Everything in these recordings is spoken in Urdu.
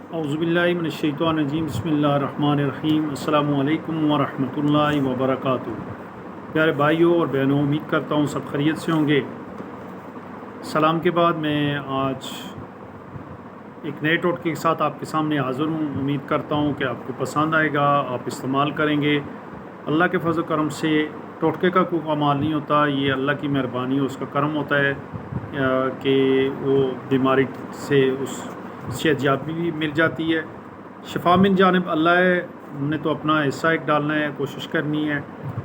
اعوذ باللہ من الشیطان الرجیم، بسم اللہ الرحمن الرحیم۔ السلام علیکم ورحمۃ اللہ وبرکاتہ۔ پیارے بھائیوں اور بہنوں، امید کرتا ہوں سب خیریت سے ہوں گے۔ سلام کے بعد میں آج ایک نئے ٹوٹکے کے ساتھ آپ کے سامنے حاضر ہوں۔ امید کرتا ہوں کہ آپ کو پسند آئے گا، آپ استعمال کریں گے۔ اللہ کے فضل و کرم سے ٹوٹکے کا کوئی کمال نہیں ہوتا، یہ اللہ کی مہربانی، اس کا کرم ہوتا ہے کہ وہ بیماری سے اس صحت یابی بھی مل جاتی ہے، شفا من جانب اللہ ہے۔ ہم نے تو اپنا حصہ ایک ڈالنا ہے، کوشش کرنی ہے،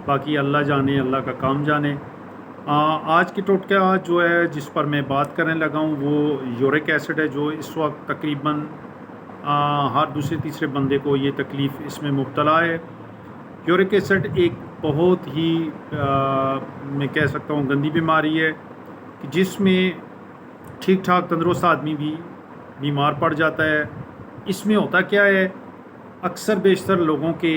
باقی اللہ جانے، اللہ کا کام جانے۔ آج کی ٹوٹکا جو ہے جس پر میں بات کرنے لگا ہوں وہ یورک ایسڈ ہے، جو اس وقت تقریباً ہر دوسرے تیسرے بندے کو یہ تکلیف اس میں مبتلا ہے۔ یورک ایسڈ ایک بہت ہی میں کہہ سکتا ہوں گندی بیماری ہے کہ جس میں ٹھیک ٹھاک تندرست آدمی بھی بیمار پڑ جاتا ہے۔ اس میں ہوتا کیا ہے، اکثر بیشتر لوگوں کے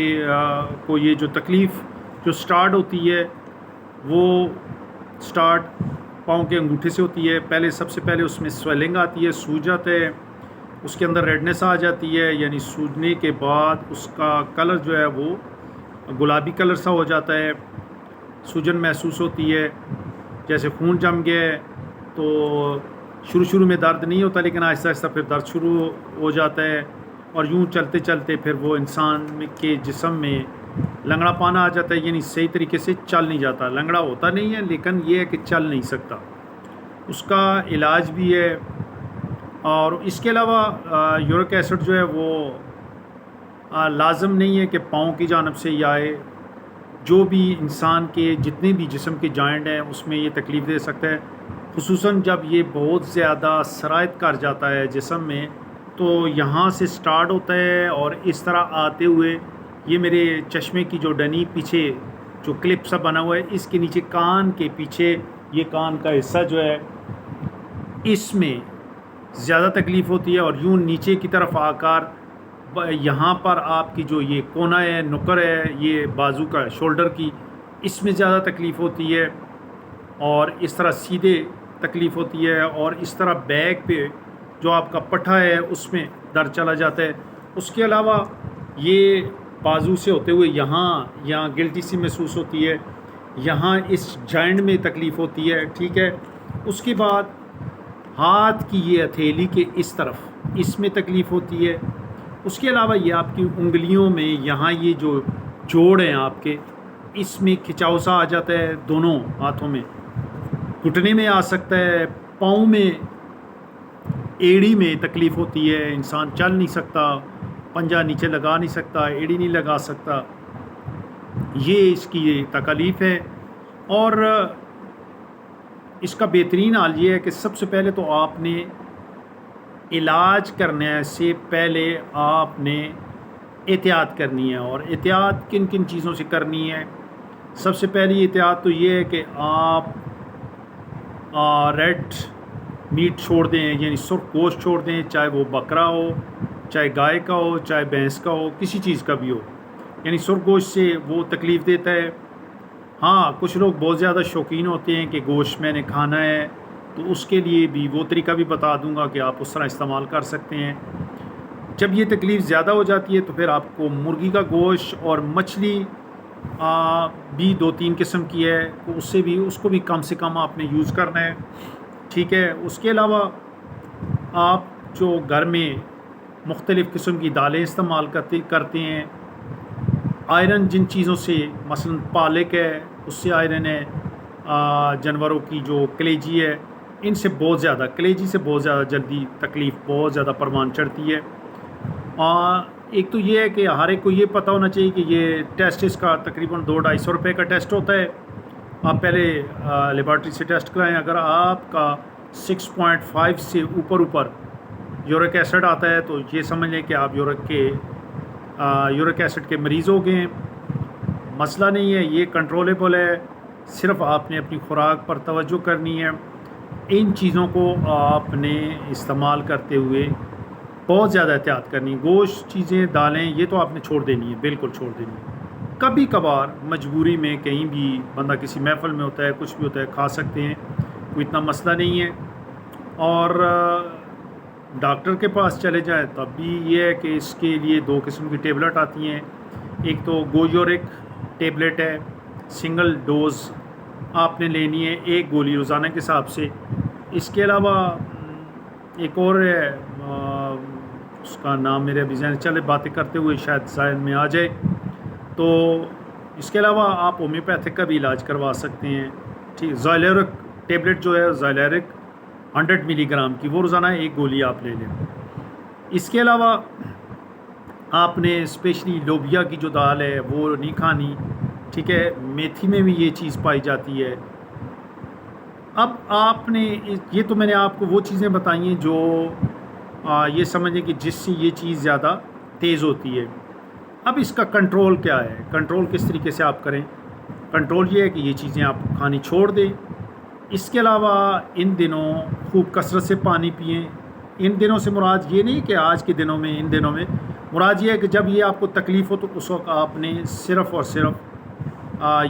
کو یہ جو تکلیف جو سٹارٹ ہوتی ہے وہ سٹارٹ پاؤں کے انگوٹھے سے ہوتی ہے۔ سب سے پہلے اس میں سویلنگ آتی ہے، سوج جاتا ہے، اس کے اندر ریڈنس آ جاتی ہے، یعنی سوجنے کے بعد اس کا کلر جو ہے وہ گلابی کلر سا ہو جاتا ہے، سوجن محسوس ہوتی ہے، جیسے خون جم گیا ہے۔ تو شروع میں درد نہیں ہوتا، لیکن آہستہ آہستہ پھر درد شروع ہو جاتا ہے، اور یوں چلتے چلتے پھر وہ انسان کے جسم میں لنگڑا پانا آ جاتا ہے، یعنی صحیح طریقے سے چل نہیں جاتا۔ لنگڑا ہوتا نہیں ہے لیکن یہ ہے کہ چل نہیں سکتا۔ اس کا علاج بھی ہے، اور اس کے علاوہ یورک ایسڈ جو ہے وہ لازم نہیں ہے کہ پاؤں کی جانب سے ہی آئے، جو بھی انسان کے جتنے بھی جسم کے جوائنٹ ہیں اس میں یہ تکلیف دے سکتا ہے، خصوصاً جب یہ بہت زیادہ سرایت کر جاتا ہے جسم میں۔ تو یہاں سے سٹارٹ ہوتا ہے اور اس طرح آتے ہوئے یہ میرے چشمے کی جو ڈنی پیچھے جو کلپ سا بنا ہوا ہے، اس کے نیچے کان کے پیچھے یہ کان کا حصہ جو ہے اس میں زیادہ تکلیف ہوتی ہے، اور یوں نیچے کی طرف آ کر یہاں پر آپ کی جو یہ کونا ہے، نکر ہے، یہ بازو کا شولڈر کی، اس میں زیادہ تکلیف ہوتی ہے، اور اس طرح سیدھے تکلیف ہوتی ہے، اور اس طرح بیک پہ جو آپ کا پٹھا ہے اس میں درد چلا جاتا ہے۔ اس کے علاوہ یہ بازو سے ہوتے ہوئے یہاں گلٹی سی محسوس ہوتی ہے، یہاں اس جوائنٹ میں تکلیف ہوتی ہے، ٹھیک ہے۔ اس کے بعد ہاتھ کی یہ ہتھیلی کے اس طرف اس میں تکلیف ہوتی ہے۔ اس کے علاوہ یہ آپ کی انگلیوں میں یہاں یہ جو جوڑ ہیں آپ کے، اس میں کھچاؤ سا آ جاتا ہے، دونوں ہاتھوں میں، گھٹنے میں آ سکتا ہے، پاؤں میں ایڑی میں تکلیف ہوتی ہے، انسان چل نہیں سکتا، پنجہ نیچے لگا نہیں سکتا، ایڑی نہیں لگا سکتا، یہ اس کی تکلیف ہے۔ اور اس کا بہترین حال یہ ہے کہ سب سے پہلے تو آپ نے علاج کرنے سے پہلے آپ نے احتیاط کرنی ہے، اور احتیاط کن کن چیزوں سے کرنی ہے؟ سب سے پہلی احتیاط تو یہ ہے کہ آپ ریڈ میٹ چھوڑ دیں، یعنی سرخ گوشت چھوڑ دیں، چاہے وہ بکرا ہو، چاہے گائے کا ہو، چاہے بھینس کا ہو، کسی چیز کا بھی ہو، یعنی سرخ گوشت سے وہ تکلیف دیتا ہے۔ ہاں، کچھ لوگ بہت زیادہ شوقین ہوتے ہیں کہ گوشت میں نے کھانا ہے، تو اس کے لیے بھی وہ طریقہ بھی بتا دوں گا کہ آپ اس طرح استعمال کر سکتے ہیں۔ جب یہ تکلیف زیادہ ہو جاتی ہے تو پھر آپ کو مرغی کا گوشت اور مچھلی بھی 2-3 قسم کی ہے، تو اس کو بھی کم سے کم آپ نے یوز کرنا ہے، ٹھیک ہے۔ اس کے علاوہ آپ جو گھر میں مختلف قسم کی دالیں استعمال کرتے ہیں، آئرن جن چیزوں سے، مثلا پالک ہے، اس سے آئرن ہے، جانوروں کی جو کلیجی ہے، ان سے بہت زیادہ، کلیجی سے بہت زیادہ جلدی تکلیف بہت زیادہ پروان چڑھتی ہے۔ ایک تو یہ ہے کہ ہر ایک کو یہ پتہ ہونا چاہیے کہ یہ ٹیسٹ اس کا تقریباً 200-250 روپے کا ٹیسٹ ہوتا ہے۔ آپ پہلے لیبارٹری سے ٹیسٹ کرائیں، اگر آپ کا 6.5 سے اوپر یورک ایسڈ آتا ہے تو یہ سمجھ لیں کہ آپ یورک ایسڈ کے مریض ہو گئے ہیں۔ مسئلہ نہیں ہے، یہ کنٹرولیبل ہے، صرف آپ نے اپنی خوراک پر توجہ کرنی ہے۔ ان چیزوں کو آپ نے استعمال کرتے ہوئے بہت زیادہ احتیاط کرنی، گوشت چیزیں، دالیں، یہ تو آپ نے چھوڑ دینی ہے، بالکل چھوڑ دینی ہے۔ کبھی کبھار مجبوری میں کہیں بھی بندہ کسی محفل میں ہوتا ہے، کچھ بھی ہوتا ہے، کھا سکتے ہیں، کوئی اتنا مسئلہ نہیں ہے۔ اور ڈاکٹر کے پاس چلے جائیں تب بھی یہ ہے کہ اس کے لیے 2 قسم کی ٹیبلٹ آتی ہیں. ایک تو گوجورک ٹیبلٹ ہے، سنگل ڈوز آپ نے لینی ہے 1 گولی روزانہ کے حساب سے. اس کے علاوہ ایک اور ہے، اس کا نام میرے ابھی ذہن چلے باتیں کرتے ہوئے شاید ذہن میں آ جائے. تو اس کے علاوہ آپ ہومیوپیتھک کا بھی علاج کروا سکتے ہیں. ٹھیک، زائلیرک ٹیبلٹ جو ہے زائلیرک 100 ملی گرام کی، وہ روزانہ 1 گولی آپ لے لیں. اس کے علاوہ آپ نے اسپیشلی لوبیا کی جو دال ہے وہ نہیں کھانی. ٹھیک ہے، میتھی میں بھی یہ چیز پائی جاتی ہے. اب آپ نے یہ تو میں نے آپ کو وہ چیزیں بتائی ہیں جو یہ سمجھیں کہ جس سے یہ چیز زیادہ تیز ہوتی ہے. اب اس کا کنٹرول کیا ہے، کنٹرول کس طریقے سے آپ کریں؟ کنٹرول یہ ہے کہ یہ چیزیں آپ کھانی چھوڑ دیں. اس کے علاوہ ان دنوں خوب کثرت سے پانی پئیں. ان دنوں سے مراد یہ نہیں کہ آج کے دنوں میں، ان دنوں میں مراد یہ ہے کہ جب یہ آپ کو تکلیف ہو تو اس وقت آپ نے صرف اور صرف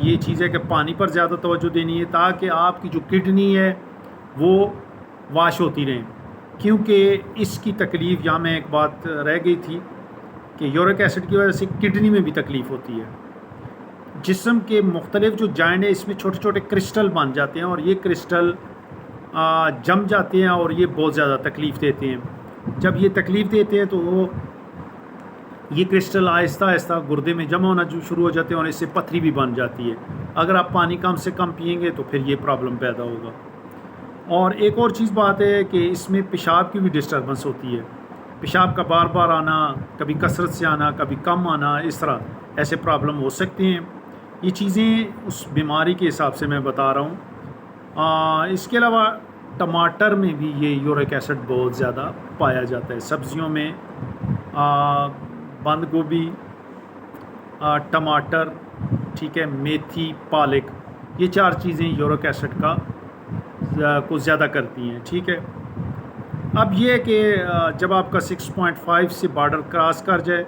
یہ چیز ہے کہ پانی پر زیادہ توجہ دینی ہے تاکہ آپ کی جو کڈنی ہے وہ واش ہوتی رہیں. کیونکہ اس کی تکلیف، یہاں میں ایک بات رہ گئی تھی کہ یورک ایسڈ کی وجہ سے کڈنی میں بھی تکلیف ہوتی ہے. جسم کے مختلف جو جوائنٹ ہیں اس میں چھوٹے چھوٹے کرسٹل بن جاتے ہیں اور یہ کرسٹل جم جاتے ہیں اور یہ بہت زیادہ تکلیف دیتے ہیں. جب یہ تکلیف دیتے ہیں تو وہ یہ کرسٹل آہستہ آہستہ گردے میں جمع ہونا جو شروع ہو جاتے ہیں اور اس سے پتھری بھی بن جاتی ہے. اگر آپ پانی کم سے کم پئیں گے تو پھر یہ پرابلم پیدا ہوگا. اور ایک اور چیز بات ہے کہ اس میں پیشاب کی بھی ڈسٹربنس ہوتی ہے. پیشاب کا بار بار آنا، کبھی کثرت سے آنا، کبھی کم آنا، اس طرح ایسے پرابلم ہو سکتے ہیں. یہ چیزیں اس بیماری کے حساب سے میں بتا رہا ہوں. اس کے علاوہ ٹماٹر میں بھی یہ یورک ایسڈ بہت زیادہ پایا جاتا ہے. سبزیوں میں بند گوبھی، ٹماٹر، ٹھیک ہے، میتھی، پالک، یہ 4 چیزیں یورک ایسڈ کو زیادہ کرتی ہیں. ٹھیک ہے. اب یہ کہ جب آپ کا 6.5 سے بارڈر کراس کر جائے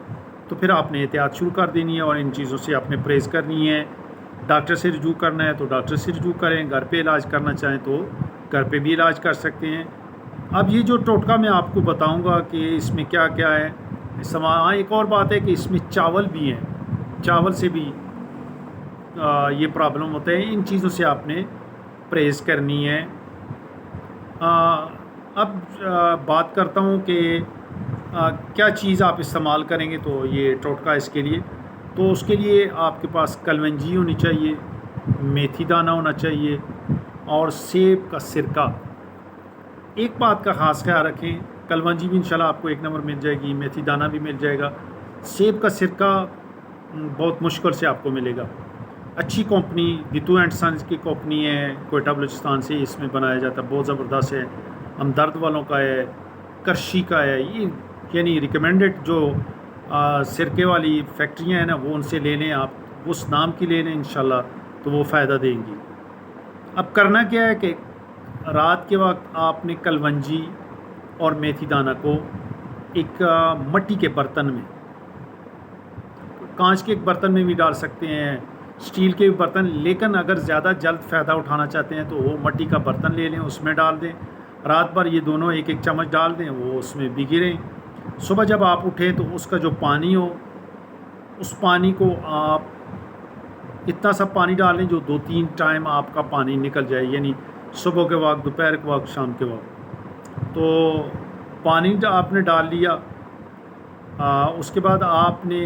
تو پھر آپ نے احتیاط شروع کر دینی ہے اور ان چیزوں سے آپ نے پرہیز کرنی ہے. ڈاکٹر سے رجوع کرنا ہے تو ڈاکٹر سے رجوع کریں. گھر پہ علاج کرنا چاہیں تو گھر پہ بھی علاج کر سکتے ہیں. اب یہ جو ٹوٹکا میں آپ کو بتاؤں گا کہ اس میں کیا کیا ہے استعمال. ایک اور بات ہے کہ اس میں چاول بھی ہیں، چاول سے بھی یہ پرابلم ہوتا ہے. ان چیزوں سے آپ نے پرہیز کرنی ہے. اب بات کرتا ہوں کہ کیا چیز آپ استعمال کریں گے تو یہ ٹوٹکا اس کے لیے. تو اس کے لیے آپ کے پاس کلونجی ہونی چاہیے، میتھی دانہ ہونا چاہیے اور سیب کا سرکہ. ایک بات کا خاص خیال رکھیں، کلونجی بھی انشاءاللہ آپ کو 1 نمبر مل جائے گی، میتھی دانہ بھی مل جائے گا. سیب کا سرکہ بہت مشکل سے آپ کو ملے گا. اچھی کمپنی گیتو اینڈ سنز کی کمپنی ہے، کوئٹہ بلوچستان سے اس میں بنایا جاتا ہے، بہت زبردست ہے. ہمدرد والوں کا ہے، کرشی کا ہے. یہ یعنی ریکمینڈڈ جو سرکے والی فیکٹریاں ہیں نا وہ ان سے لے لیں، آپ اس نام کی لے لیں انشاءاللہ تو وہ فائدہ دیں گی. اب کرنا کیا ہے کہ رات کے وقت آپ نے کلونجی اور میتھی دانہ کو ایک مٹی کے برتن میں، کانچ کے ایک برتن میں بھی ڈال سکتے ہیں، اسٹیل کے بھی برتن، لیکن اگر زیادہ جلد فائدہ اٹھانا چاہتے ہیں تو وہ مٹی کا برتن لے لیں، اس میں ڈال دیں. رات بھر یہ دونوں 1 چمچ ڈال دیں، وہ اس میں بھگے رہیں. صبح جب آپ اٹھیں تو اس کا جو پانی ہو اس پانی کو آپ اتنا سا پانی ڈال لیں جو 2-3 ٹائم آپ کا پانی نکل جائے، یعنی صبح کے وقت، دوپہر کے وقت، شام کے وقت. تو پانی آپ نے ڈال لیا. اس کے بعد آپ نے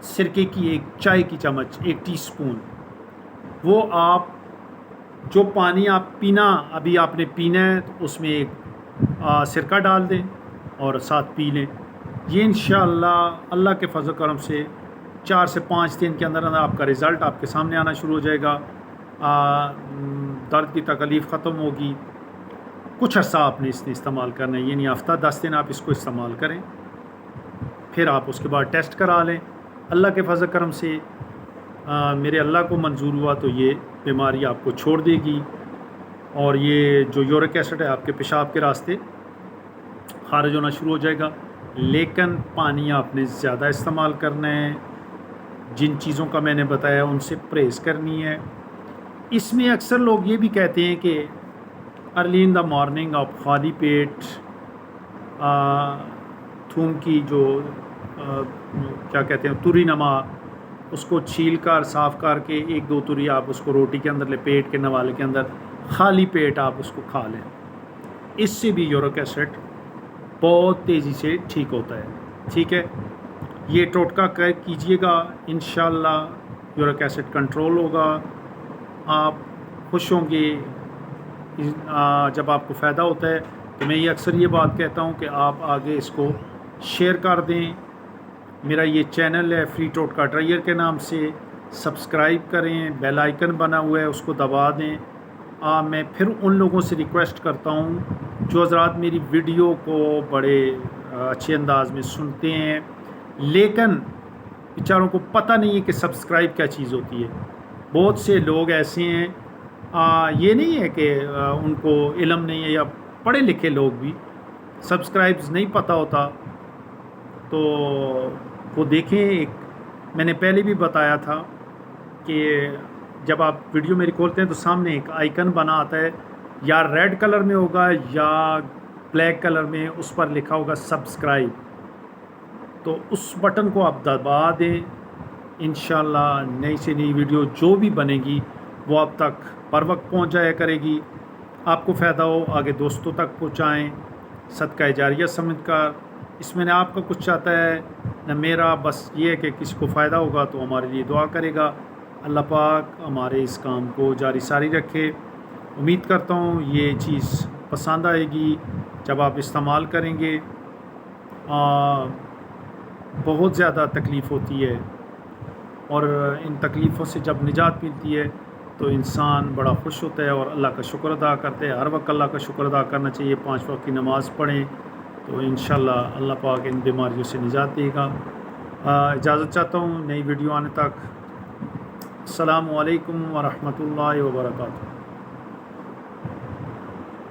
سرکے کی 1 چائے کی چمچ، 1 ٹی سپون، وہ آپ جو پانی آپ پینا ابھی آپ نے پینا ہے تو اس میں 1 سرکہ ڈال دیں اور ساتھ پی لیں. یہ انشاءاللہ اللہ کے فضل و کرم سے 4 سے 5 دن کے اندر اندر آپ کا رزلٹ آپ کے سامنے آنا شروع ہو جائے گا. درد کی تکلیف ختم ہوگی. کچھ عرصہ آپ نے اس نے استعمال کرنا ہے، یعنی ہفتہ 10 دن آپ اس کو استعمال کریں، پھر آپ اس کے بعد ٹیسٹ کرا لیں. اللہ کے فضل کرم سے میرے اللہ کو منظور ہوا تو یہ بیماری آپ کو چھوڑ دے گی اور یہ جو یورک ایسڈ ہے آپ کے پیشاب کے راستے خارج ہونا شروع ہو جائے گا. لیکن پانی آپ نے زیادہ استعمال کرنا ہے. جن چیزوں کا میں نے بتایا ان سے پرہیز کرنی ہے. اس میں اکثر لوگ یہ بھی کہتے ہیں کہ ارلی ان دا مارننگ آپ خالی پیٹ تھوم کی جو کیا کہتے ہیں توری نما، اس کو چھیل کر صاف کر کے 1-2 توری آپ اس کو روٹی کے اندر لپیٹ کے نوالے کے اندر خالی پیٹ آپ اس کو کھا لیں، اس سے بھی یورک ایسڈ بہت تیزی سے ٹھیک ہوتا ہے. ٹھیک ہے، یہ ٹوٹکا کیجئے گا، انشاءاللہ یورک ایسڈ کنٹرول ہوگا. آپ خوش ہوں گے جب آپ کو فائدہ ہوتا ہے. تو میں یہ اکثر یہ بات کہتا ہوں کہ آپ آگے اس کو شیئر کر دیں. میرا یہ چینل ہے فری ٹوٹکا ٹرائیر کے نام سے، سبسکرائب کریں، بیل آئیکن بنا ہوا ہے اس کو دبا دیں. میں پھر ان لوگوں سے ریکویسٹ کرتا ہوں جو حضرات میری ویڈیو کو بڑے اچھے انداز میں سنتے ہیں لیکن بیچاروں کو پتہ نہیں ہے کہ سبسکرائب کیا چیز ہوتی ہے. بہت سے لوگ ایسے ہیں، یہ نہیں ہے کہ ان کو علم نہیں ہے، یا پڑھے لکھے لوگ بھی سبسکرائبز نہیں پتہ ہوتا. تو وہ دیکھیں، میں نے پہلے بھی بتایا تھا کہ جب آپ ویڈیو میری کھولتے ہیں تو سامنے ایک آئیکن بنا آتا ہے، یا ریڈ کلر میں ہوگا یا بلیک کلر میں، اس پر لکھا ہوگا سبسکرائب. تو اس بٹن کو آپ دبا دیں، انشاءاللہ نئی سے نئی ویڈیو جو بھی بنے گی وہ آپ تک پر وقت پہنچ جایا کرے گی. آپ کو فائدہ ہو آگے دوستوں تک پہنچائیں صدقہ جاریہ سمجھ کر. اس میں نہ آپ کا کچھ چاہتا ہے نہ میرا، بس یہ ہے کہ کسی کو فائدہ ہوگا تو ہمارے لیے دعا کرے گا. اللہ پاک ہمارے اس کام کو جاری ساری رکھے. امید کرتا ہوں یہ چیز پسند آئے گی جب آپ استعمال کریں گے. بہت زیادہ تکلیف ہوتی ہے اور ان تکلیفوں سے جب نجات ملتی ہے تو انسان بڑا خوش ہوتا ہے اور اللہ کا شکر ادا کرتے ہیں. ہر وقت اللہ کا شکر ادا کرنا چاہیے. 5 وقت کی نماز پڑھیں تو انشاءاللہ اللہ پاک ان بیماریوں سے نجات دے گا. اجازت چاہتا ہوں نئی ویڈیو آنے تک. السلام علیکم ورحمۃ اللہ وبرکاتہ.